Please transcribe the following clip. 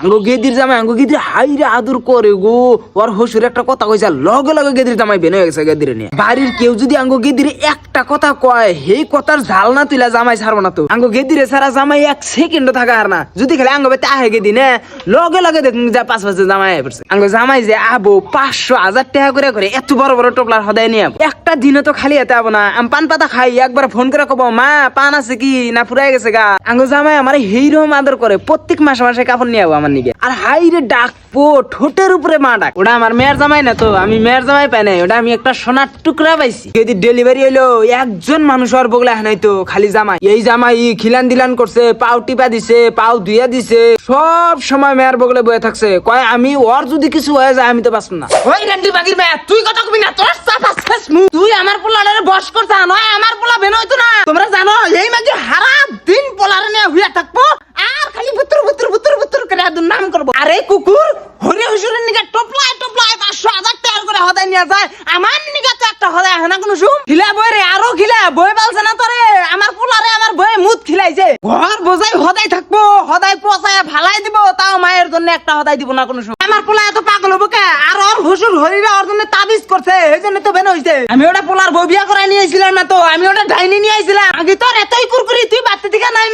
আঙ্গো গেদির জামাই আঙ্গো গেদির হাইরে আদর করে গো। ওর হসুর একটা কথা কইছে লগে লগে গেদির জামাই বেনে গেছে গেদিরে নিয়ে। বাড়ির কেউ যদি আঙ্গো গেদিরে একটা কথা কয় সেই কথার ঝাল না তুইলা জামাই ছাড়বো না তো। আঙ্গো গেদিরে সারা জামাই এক সেকেন্ড থাকা আর না। যদি খালি আঙ্গো বেতে আহে গেদি নে লগে লগে দেখুন যা পাঁচ পাঁচে জামাই পড়ছে। আঙ্গো জামাই যে আবো 500,000 টাকা করে করে এত বড় বড় টোপলার হদায় নিয়ে একটা দিনে তো খালি এতে আবো না। আমি পান পাতা খাই একবার ফোন করে কব মা পান আছে কি না ফুরাই গেছে গা। আঙ্গো জামাই আমার হিরো আদর করে প্রত্যেক মাসে মাসে কাপড় নিয়ে আবো আমার নিকে। আর হাইরে ডাকবো ঠোঁটের উপরে মা ডাক। ওটা আমার মেয়ের জামাই না তো, আমি মেয়ের জামাই পাই নাই, ওটা আমি একটা সোনার টুকরা পাইছি। যদি ডেলিভারি হইলো একজন মানুষ আর বগলে নাই তো খালি জামাই। এই জামাই খিলান দিলান করছে, পাও টিপা দিছে, পাও ধুইয়া দিছে, সব সময় মেয়ের বগলে বয়ে থাকছে। কয় আমি ওর যদি কিছু হয়ে যায় আমি তো বাঁচব না। ওই রান্ডি বাগির মেয়ে তুই কথা কবি না, তোর চাপা শেষ মুখ। তুই আমার পোলারে বস করছা নয়, আমার পোলা বেন হইতো না। তোমরা জানো এই মাঝে হারা দিন পোলারে নিয়ে হুইয়া থাকবো আর খালি বুতুর বুতুর বুতুর বুতুর করে নাম করবো। আরে কুকুর হরি হসুরের নিকে টোপলায় টোপলায় 500,000 টাকা করে হদায় নিয়ে যায়, আমার নিকে তো একটা হদায় হয় না কোনো সুম। খিলা বই রে আরো খিলা বই পালছে না তোরে। আমার পোলারে আমার বই মুত খিলাইছে। ঘর বোঝাই হদাই থাকবো, হদাই পচায় ফালাই দিব, তাও মায়ের জন্য একটা হদাই দিব না কোনো সুম। আমার পোলা এত পাগল হবো কে? আর ওর হসুর হরিরা ওর জন্য তাবিজ করছে, এই জন্য তো বেন হইছে। আমি ওটা পোলার বই বিয়া করাই নিয়েছিলাম না তো, আমি ওটা ডাইনি নিয়ে আইছিলাম। আগে তোর এতই কুরকুরি তুই বাচ্চা থেকে নাই